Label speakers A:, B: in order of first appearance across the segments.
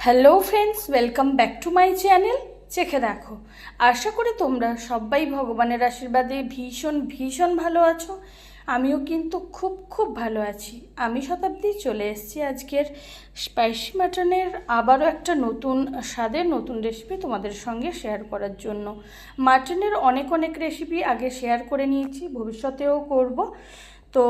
A: Hello friends, welcome back to my channel চেখে দেখো। আশা করি তোমরা সবাই ভগবানের আশীর্বাদে ভীষণ ভীষণ ভালো আছো। আমিও কিন্তু খুব ভালো আছি। আমি শতাব্দী চলে এসেছি আজকের স্পাইসি মাটনের আবারও একটা নতুন স্বাদের নতুন রেসিপি তোমাদের সঙ্গে শেয়ার করার জন্য। মাটনের অনেক রেসিপি আগে শেয়ার করে নিয়েছি, ভবিষ্যতেও করব। তো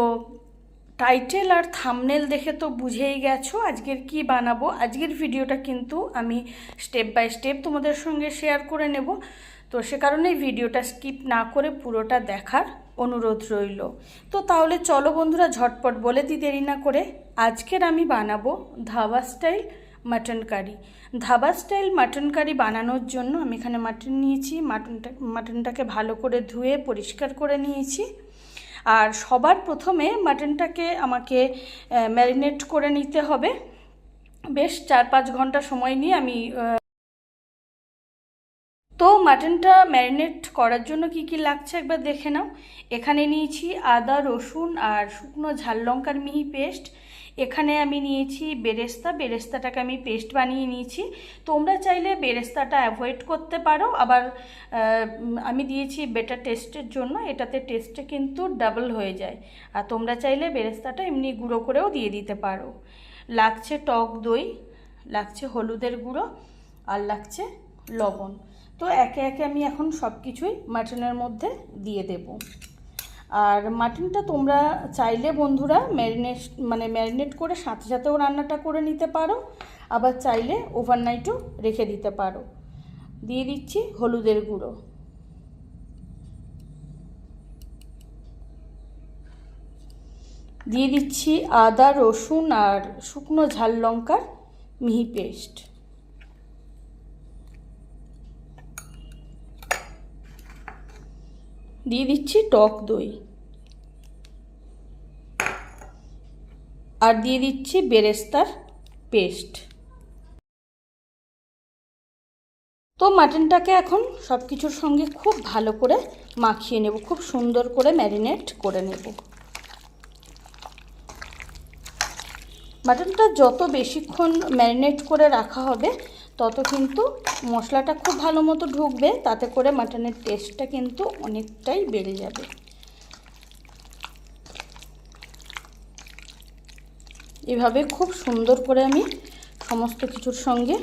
A: টাইটেল আর থাম্বনেল দেখে তো বুঝেই গেছো আজকের কি বানাবো। আজকের ভিডিওটা কিন্তু আমি স্টেপ বাই স্টেপ তোমাদের সঙ্গে শেয়ার করে নেব। তো সে কারণে ভিডিওটা স্কিপ না করে পুরোটা দেখার অনুরোধ রইল। তো তাহলে চলো বন্ধুরা, ঝটপট বলে দিই দেরি না করে। আজকের আমি বানাবো dhaba style mutton curry. Dhaba style mutton curry বানানোর জন্য আমি এখানে মাটন নিয়েছি। মাটনটাকে ভালো করে ধুয়ে পরিষ্কার করে নিয়েছি। আর সবার প্রথমে মাটনটাকে আমাকে ম্যারিনেট করে নিতে হবে। বেশ 4-5 ঘন্টা সময় নিয়ে আমি তো মাটনটা ম্যারিনেট করার জন্য কি কি লাগছে একবার দেখে নাও। এখানে নিয়েছি আদা, রসুন আর শুকনো ঝাল লঙ্কার মিহি পেস্ট। এখানে আমি নিয়েছি বেরেস্তাটাকে আমি পেস্ট বানিয়ে নিয়েছি। তোমরা চাইলে বেরেস্তাটা অ্যাভয়েড করতে পারো, আবার আমি দিয়েছি বেটার টেস্টের জন্য, এটাতে টেস্টে কিন্তু ডাবল হয়ে যায়। আর তোমরা চাইলে বেরেস্তাটা এমনি গুঁড়ো করেও দিয়ে দিতে পারো। লাগছে টক দই, লাগছে হলুদের গুঁড়ো, আর লাগছে লবণ। তো একে একে আমি এখন সব কিছুই মাটনের মধ্যে দিয়ে দেব। আর মাটনটা তোমরা চাইলে বন্ধুরা ম্যারিনেট করে সাথেও রান্নাটা করে নিতে পারো, আবার চাইলে ওভারনাইটও রেখে দিতে পারো। দিয়ে দিচ্ছি হলুদের গুঁড়ো, দিয়ে দিচ্ছি আদা, রসুন আর শুকনো ঝাল লঙ্কার মিহি পেস্ট, দিয়ে দিচ্ছি টক দই, আর দিয়ে দিচ্ছি বেরেস্তার পেস্ট। তো মাটনটাকে এখন সব কিছুর সঙ্গে খুব ভালো করে মাখিয়ে নেব, খুব সুন্দর করে ম্যারিনেট করে নেব। মাটনটা যত বেশিক্ষণ ম্যারিনেট করে রাখা হবে তত কিন্তু মশলাটা খুব ভালো মতো ঢুকবে, তাতে করে মাটনের টেস্টটা কিন্তু অনেকটাই বেড়ে যাবে। এভাবে খুব সুন্দর করে আমি সমস্ত কিছুর সঙ্গে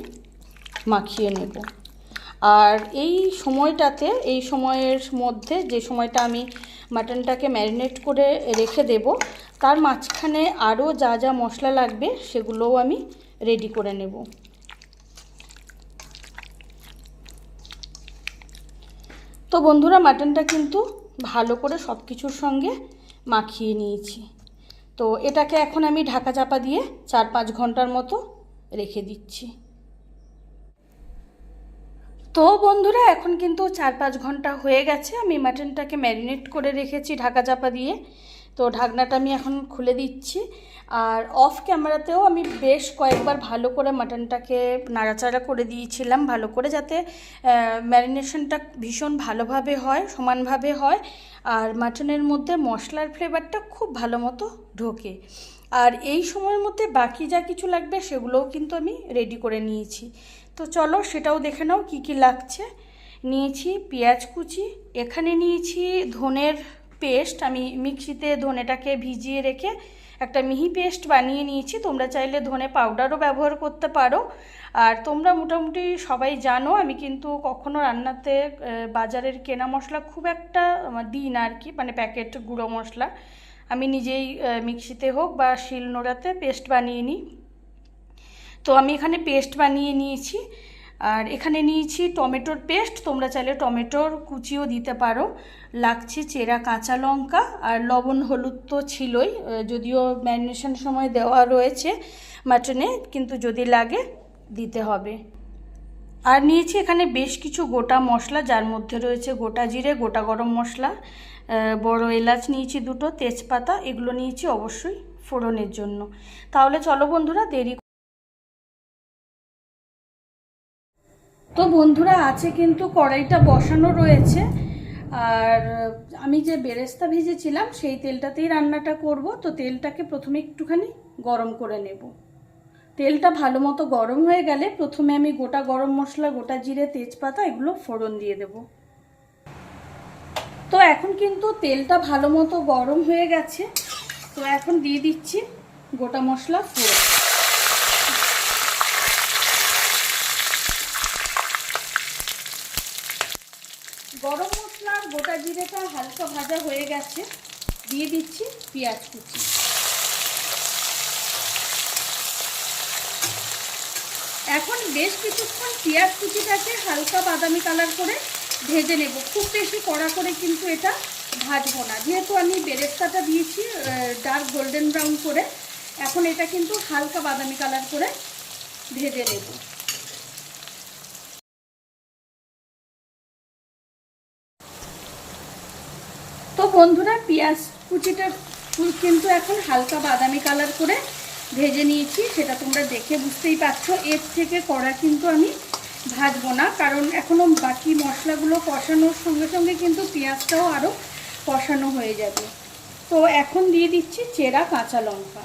A: মাখিয়ে নেব। আর এই সময়ের মধ্যে যে সময়টা আমি মাটনটাকে ম্যারিনেট করে রেখে দেব, তার মাঝখানে আরও যা মশলা লাগবে সেগুলোও আমি রেডি করে নেব। তো বন্ধুরা, মাটনটা কিন্তু ভালো করে সব কিছুর সঙ্গে মাখিয়ে নিয়েছি। তো এটাকে এখন আমি ঢাকা চাপা দিয়ে 4-5 ঘন্টার মতো রেখে দিচ্ছি। তো বন্ধুরা, এখন কিন্তু 4-5 ঘন্টা হয়ে গেছে আমি মাটনটাকে ম্যারিনেট করে রেখেছি ঢাকা চাপা দিয়ে। তো ঢাকনাটা আমি এখন খুলে দিচ্ছি। আর অফ ক্যামেরাতেও আমি বেশ কয়েকবার ভালো করে মাটনটাকে নাড়াচাড়া করে দিয়েছিলাম, ভালো করে, যাতে ম্যারিনেশনটা ভীষণ ভালোভাবে হয়, সমানভাবে হয়, আর মাটনের মধ্যে মশলার ফ্লেভারটা খুব ভালো মতো ঢোকে। আর এই সময়ের মধ্যে বাকি যা কিছু লাগবে সেগুলোও কিন্তু আমি রেডি করে নিয়েছি। তো চলো সেটাও দেখে নাও কি কি লাগছে। নিয়েছি পেঁয়াজ কুচি, এখানে নিয়েছি ধনের পেস্ট। আমি মিক্সিতে ধনেটাকে ভিজিয়ে রেখে একটা মিহি পেস্ট বানিয়ে নিয়েছি। তোমরা চাইলে ধনে পাউডারও ব্যবহার করতে পারো। আর তোমরা মোটামুটি সবাই জানো আমি কিন্তু কখনো রান্নাতে বাজারের কেনা মশলা খুব একটা দিই না আর কি, প্যাকেট গুঁড়ো মশলা। আমি নিজেই মিক্সিতে হোক বা শিলনোড়াতে পেস্ট বানিয়ে নিই। তো আমি এখানে পেস্ট বানিয়ে নিয়েছি। আর এখানে নিয়েছি টমেটোর পেস্ট, তোমরা চাইলে টমেটোর কুচিও দিতে পারো। লাগছে চেরা কাঁচা লঙ্কা, আর লবণ হলুদ তো ছিলই, যদিও ম্যারিনেশন সময় দেওয়া রয়েছে মাটনে, কিন্তু যদি লাগে দিতে হবে। আর নিয়েছি এখানে বেশ কিছু গোটা মশলা, যার মধ্যে রয়েছে গোটা জিরে, গোটা গরম মশলা, বড় এলাচ নিয়েছি 2টো, তেজপাতা, এগুলো নিয়েছি অবশ্যই ফোড়নের জন্য। তাহলে চলো বন্ধুরা, তো বন্ধুরা আছে কিন্তু কড়াইটা বসানো রয়েছে। আর আমি যে বেরেস্তা ভেজেছিলাম সেই তেলটাতেই রান্নাটা করব। তো তেলটাকে প্রথমে একটুখানি গরম করে নেব। তেলটা ভালো মতো গরম হয়ে গেলে প্রথমে আমি গোটা গরম মশলা, গোটা জিরে, তেজপাতা এগুলো ফোড়ন দিয়ে দেব। তো এখন কিন্তু তেলটা ভালো মতো গরম হয়ে গেছে। তো এখন দিয়ে দিচ্ছি গোটা মশলা ফোড়ন। গরম মশলা আর গোটা জিরেটা হালকা ভাজা হয়ে গেছে, দিয়ে দিচ্ছি পেঁয়াজ কুচি। এখন বেশ কিছুক্ষণ পেঁয়াজ কুচিটাকে হালকা বাদামি কালার করে ভেজে নেব। খুব বেশি কড়া করে কিন্তু এটা ভাজবো না, যেহেতু আমি বেরেস্তাটা দিয়েছি ডার্ক গোল্ডেন ব্রাউন করে। এখন এটা কিন্তু হালকা বাদামি কালার করে ভেজে নেব। তো বন্ধুরা, পেঁয়াজ কুচিটা কিন্তু এখন হালকা বাদামি কালার করে ভেজে নিয়েছি, সেটা তোমরা দেখে বুঝতেই পারছো। এর থেকে কড়া কিন্তু আমি ভাজবো না, কারণ এখনো বাকি মশলাগুলো কষানোর সঙ্গে সঙ্গে কিন্তু পেঁয়াজটাও আরও কষানো হয়ে যাবে। তো এখন দিয়ে দিচ্ছি চেরা কাঁচা লঙ্কা।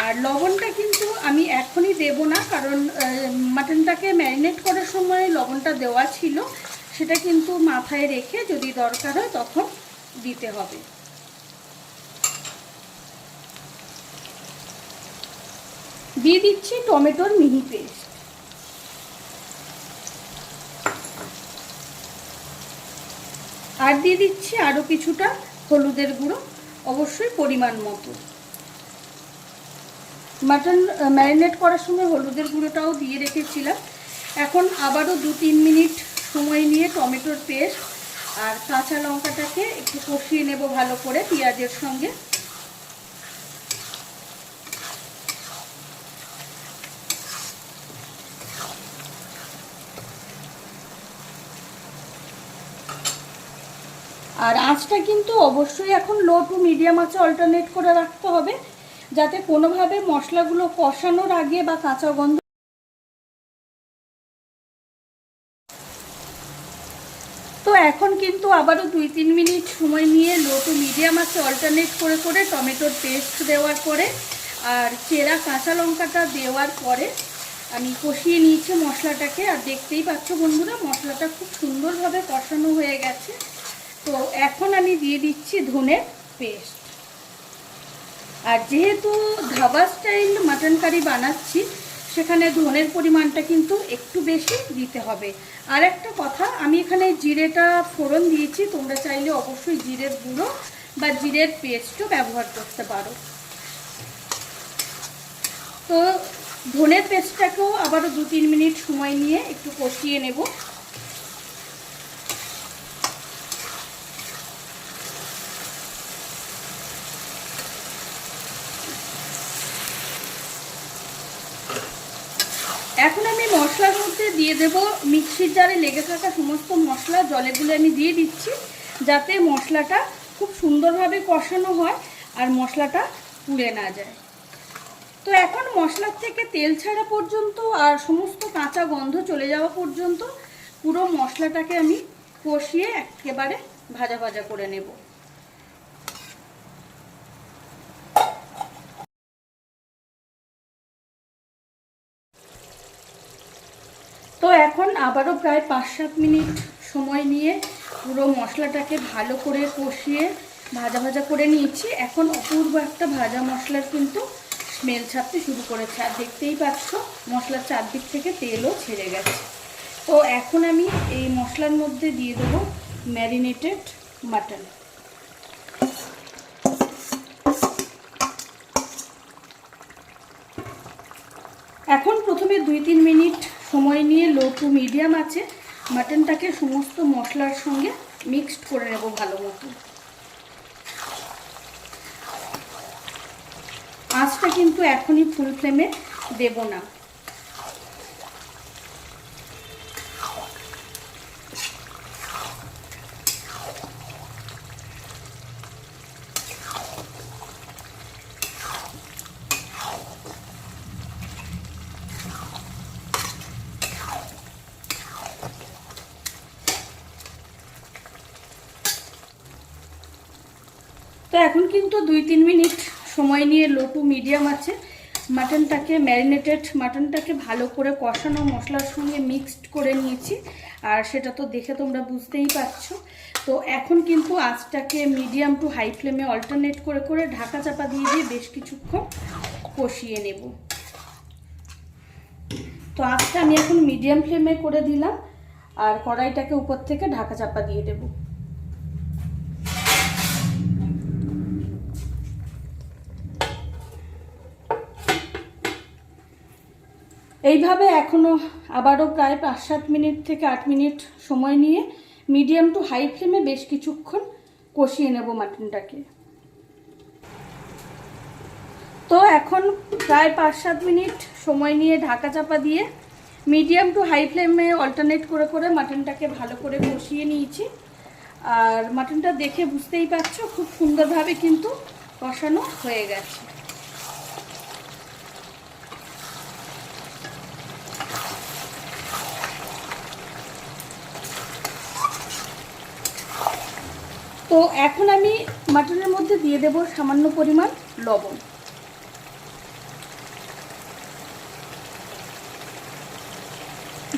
A: আর লবণটা কিন্তু আমি এখনই দেব না, কারণ মাটনটাকে ম্যারিনেট করার সময় লবণটা দেওয়া ছিল, সেটা কিন্তু মাথায় রেখে যদি দরকার হয় তখন দিতে হবে। দিয়ে দিচ্ছি টমেটোর মিহি পেস্ট। আর দিয়ে দিচ্ছি আরও কিছুটা হলুদের গুঁড়ো, অবশ্যই পরিমাণ মতো। মাটন ম্যারিনেট করার সময় হলুদের গুঁড়োটাও দিয়ে রেখেছিলাম। এখন আবারও 2-3 মিনিট সময় নিয়ে টমেটোর পেস্ট আর কাঁচা লঙ্কাটাকে একটু কষিয়ে নেব ভালো করে পেঁয়াজের সঙ্গে। আর আঁচটা কিন্তু অবশ্যই এখন লো টু মিডিয়াম আঁচে অল্টারনেট করে রাখতে হবে, যাতে কোনোভাবে মশলাগুলো কষানোর আগে বা কাঁচা গন্ধ। তো এখন কিন্তু আবারও 2-3 মিনিট সময় নিয়ে লো টু মিডিয়াম আঁচে অল্টারনেট করে করে টমেটোর পেস্ট দেওয়ার পরে আর চেরা কাঁচা লঙ্কাটা দেওয়ার পরে আমি কষিয়ে নিয়েছি মশলাটাকে। আর দেখতেই পাচ্ছ বন্ধুরা, মশলাটা খুব সুন্দরভাবে কষানো হয়ে গেছে। তো এখন আমি দিয়ে দিচ্ছি ধনের পেস্ট। আর যেহেতু ধাবা স্টাইল মাটন কারি বানাচ্ছি, সেখানে ধনের পরিমাণটা কিন্তু একটু বেশি দিতে হবে। আর একটা কথা, আমি এখানে জিরেটা ফোড়ন দিয়েছি, তোমরা চাইলে অবশ্যই জিরের গুঁড়ো বা জিরের পেস্টও ব্যবহার করতে পারো। তো ধনের পেস্টটাকেও আবারও 2-3 মিনিট সময় নিয়ে একটু কষিয়ে নেব। এখন আমি মশলার মধ্যে দিয়ে দেব মিক্সির জারে লেগে থাকা সমস্ত মশলা, জলে গুলে আমি দিয়ে দিচ্ছি, যাতে মশলাটা খুব সুন্দরভাবে কষানো হয় আর মশলাটা পুড়ে না যায়। তো এখন মশলার থেকে তেল ছাড়া পর্যন্ত আর সমস্ত কাঁচা গন্ধ চলে যাওয়া পর্যন্ত পুরো মশলাটাকে আমি কষিয়ে একেবারে ভাজা ভাজা করে নেব। তো এখন আবারও প্রায় 5-7 মিনিট সময় নিয়ে পুরো মশলাটাকে ভালো করে কষিয়ে ভাজা ভাজা করে নিয়েছি। এখন অপূর্ব একটা ভাজা মশলার কিন্তু স্মেল ছাড়তে শুরু করেছে, আর দেখতেই পাচ্ছ মশলার চারদিক থেকে তেলও ছেড়ে গেছে। তো এখন আমি এই মশলার মধ্যে দিয়ে দেবো ম্যারিনেটেড মাটন। এখন প্রথমে 2-3 মিনিট সময় নিয়ে লো টু মিডিয়াম আছে মাটনটাকে সমস্ত মশলার সঙ্গে মিক্সড করে নেব ভালো মতো। আঁচটা কিন্তু এখনই ফুল ফ্লেমে দেব না। তো এখন কিন্তু 2-3 মিনিট সময় নিয়ে লো টু মিডিয়াম আছে মাটনটাকে ভালো করে কষানো মশলার সঙ্গে মিক্সড করে নিয়েছি, আর সেটা তো দেখে তোমরা বুঝতেই পারছো। তো এখন কিন্তু আঁচটাকে মিডিয়াম টু হাই ফ্লেমে অল্টারনেট করে করে ঢাকা চাপা দিয়ে দিয়ে বেশ কিছুক্ষণ কষিয়ে নেব। তো আঁচটা আমি এখন মিডিয়াম ফ্লেমে করে দিলাম, আর কড়াইটাকে উপর থেকে ঢাকা চাপা দিয়ে দেব। এইভাবে আবারও প্রায় 5-7 মিনিট থেকে 8 মিনিট সময় নিয়ে মিডিয়াম টু হাই ফ্লেমে বেশ কিছুক্ষণ কষিয়ে নেব মাটনটাকে। তো এখন প্রায় 5-7 মিনিট সময় নিয়ে ঢাকা চাপা দিয়ে মিডিয়াম টু হাই ফ্লেমে অল্টারনেট করে করে মাটনটাকে ভালো করে কষিয়ে নিয়েছি। আর মাটনটা দেখে বুঝতেই পারছো খুব সুন্দরভাবে কিন্তু কষানো হয়ে গেছে। তো এখন আমি মাটনের মধ্যে দিয়ে দেব সামান্য পরিমাণ লবণ।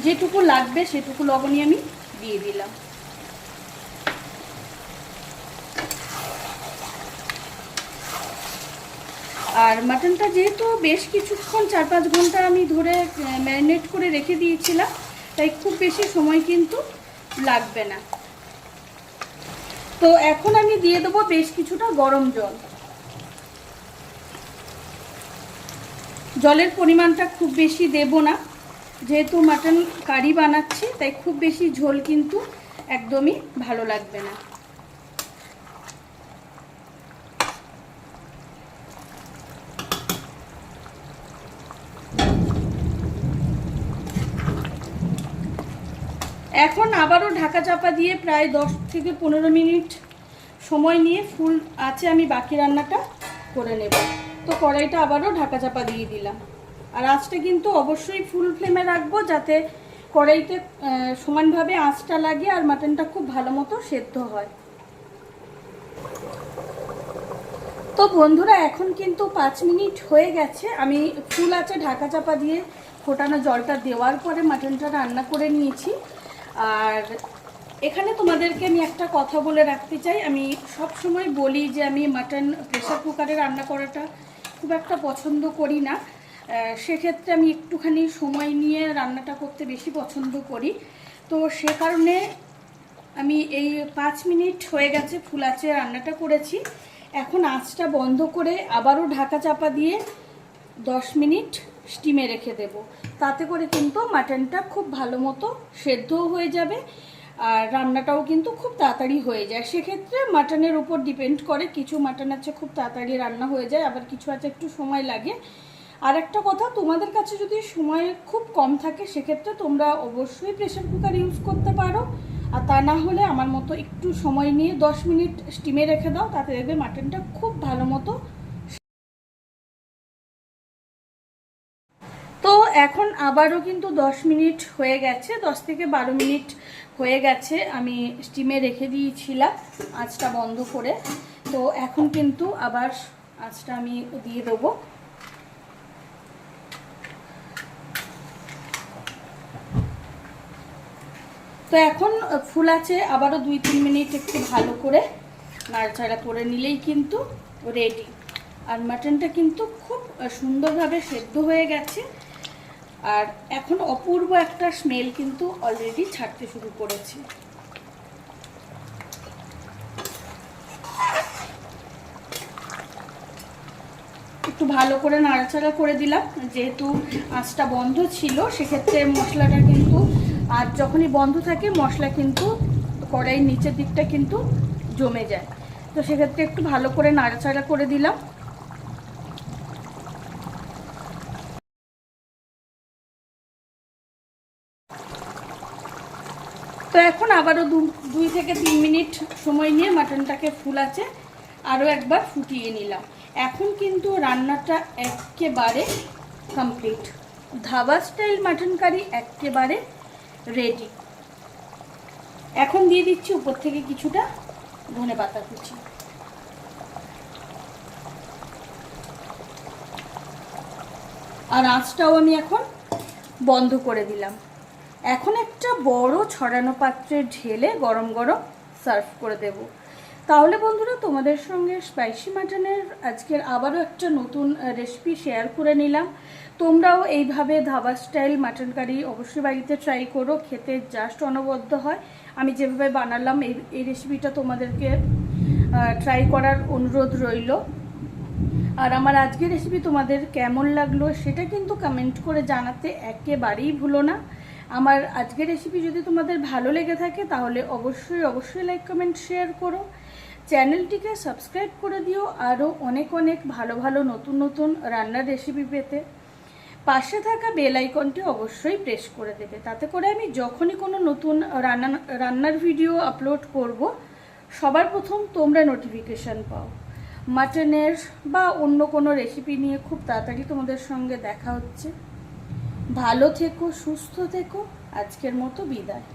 A: যেটুকু লাগবে সেটুকু লবণই আমি দিয়ে দিলাম। আর মাটনটা যেহেতু বেশ কিছুক্ষণ 4-5 ঘন্টা আমি ধরে ম্যারিনেট করে রেখে দিয়েছিলাম, তাই খুব বেশি সময় কিন্তু লাগবে না। তো এখন আমি দিয়ে দেবো বেশ কিছুটা গরম জল। জলের পরিমাণটা খুব বেশি দেব না, যেহেতু মাটন কারি বানাচ্ছি, তাই খুব বেশি ঝোল কিন্তু একদমই ভালো লাগবে না। এখন আবারও ঢাকা চাপা দিয়ে প্রায় 10 থেকে 15 মিনিট সময় নিয়ে ফুল আছে আমি বাকি রান্নাটা করে নেব। তো কড়াইটা আবারও ঢাকা চাপা দিয়ে দিলাম, আর আঁচটা কিন্তু অবশ্যই ফুল ফ্লেমে রাখবো, যাতে কড়াইতে সমানভাবে আঁচটা লাগে আর মাটনটা খুব ভালো মতো সেদ্ধ হয়। তো বন্ধুরা এখন কিন্তু 5 মিনিট হয়ে গেছে। আমি ফুল আছে ঢাকা চাপা দিয়ে ফোটানো জলটা দেওয়ার পরে মাটনটা রান্না করে নিয়েছি। আর এখানে তোমাদেরকে আমি একটা কথা বলে রাখতে চাই, আমি সব সময় বলি যে আমি মাটন প্রেসার কুকারে রান্না করাটা খুব একটা পছন্দ করি না। সেক্ষেত্রে আমি একটুখানি সময় নিয়ে রান্নাটা করতে বেশি পছন্দ করি। তো সে কারণে আমি এই 5 মিনিট হয়ে গেছে ফুল আঁচে রান্নাটা করেছি। এখন আঁচটা বন্ধ করে আবারও ঢাকা চাপা দিয়ে 10 মিনিট স্টিমে রেখে দেব। তাতে করে কিন্তু মাটনটা খুব ভালো মতো সেদ্ধও হয়ে যাবে, আর রান্নাটাও কিন্তু খুব তাড়াতাড়ি হয়ে যায়। সেক্ষেত্রে মাটনের উপর ডিপেন্ড করে, কিছু মাটন আছে খুব তাড়াতাড়ি রান্না হয়ে যায়, আবার কিছু আছে একটু সময় লাগে। আর একটা কথা, তোমাদের কাছে যদি সময় খুব কম থাকে সেক্ষেত্রে তোমরা অবশ্যই প্রেসার কুকার ইউজ করতে পারো, আর তা না হলে আমার মতো একটু সময় নিয়ে 10 মিনিট স্টিমে রেখে দাও, তাতে দেখবে মাটনটা খুব ভালো মতো। তো এখন আবারও কিন্তু 10 মিনিট হয়ে গেছে, 10 থেকে 12 মিনিট হয়ে গেছে আমি স্টিমে রেখে দিয়েছিলাম আঁচটা বন্ধ করে। তো এখন কিন্তু আবার আঁচটা আমি দিয়ে দেবো। তো এখন ফুল আছে আবারও 2-3 মিনিট একটু ভালো করে নাড়াচাড়া করে নিলেই কিন্তু রেডি। আর মাটনটা কিন্তু খুব সুন্দরভাবে সেদ্ধ হয়ে গেছে, আর এখন অপূর্ব একটা স্মেল কিন্তু অলরেডি ছাড়তে শুরু করেছে। একটু ভালো করে নাড়াচাড়া করে দিলাম, যেহেতু আঁচটা বন্ধ ছিল সেক্ষেত্রে মশলাটা কিন্তু, আর যখনই বন্ধ থাকে মশলা কিন্তু কড়াইয়ের নিচের দিকটা কিন্তু জমে যায়। তো সেক্ষেত্রে একটু ভালো করে নাড়াচাড়া করে দিলাম। তো এখন আবারও 2 থেকে 3 মিনিট সময় নিয়ে মাটনটাকে ফুল আছে আরও একবার ফুটিয়ে নিলাম। এখন কিন্তু রান্নাটা একেবারে complete, dhaba style mutton curry একেবারে রেডি। এখন দিয়ে দিচ্ছি উপর থেকে কিছুটা ধনেপাতা কুচি। আর আঁচটাও আমি এখন বন্ধ করে দিলাম। এখন একটা বড় ছড়ানো পাত্রে ঢেলে গরম গরম সার্ভ করে দেব। তাহলে বন্ধুরা, তোমাদের সঙ্গে স্পাইসি মাটনের আজকের আবারও একটা নতুন রেসিপি শেয়ার করে নিলাম। তোমরাও এইভাবে ধাবা স্টাইল মাটন কারি অবশ্যই বাড়িতে ট্রাই করো, খেতে জাস্ট অনবদ্য হয়। আমি যেভাবে বানালাম এই রেসিপিটা তোমাদেরকে ট্রাই করার অনুরোধ রইল। আর আমার আজকের রেসিপি তোমাদের কেমন লাগলো সেটা কিন্তু কমেন্ট করে জানাতে একেবারেই ভুলো না। আমার আজকের রেসিপি যদি তোমাদের ভালো লেগে থাকে তাহলে অবশ্যই লাইক কমেন্ট শেয়ার করো। চ্যানেলটিকে সাবস্ক্রাইব করে দিও আরও অনেক অনেক ভালো নতুন রান্নার রেসিপি পেতে। পাশে থাকা বেল আইকনটি অবশ্যই প্রেস করে দেবে, তাতে করে আমি যখনই কোনো নতুন রান্নার ভিডিও আপলোড করব সবার প্রথম তোমরা নোটিফিকেশান পাও। মাটনের বা অন্য কোনো রেসিপি নিয়ে খুব তাড়াতাড়ি তোমাদের সঙ্গে দেখা হচ্ছে। ভালো থেকো, সুস্থ থেকো, আজকের মতো বিদায়।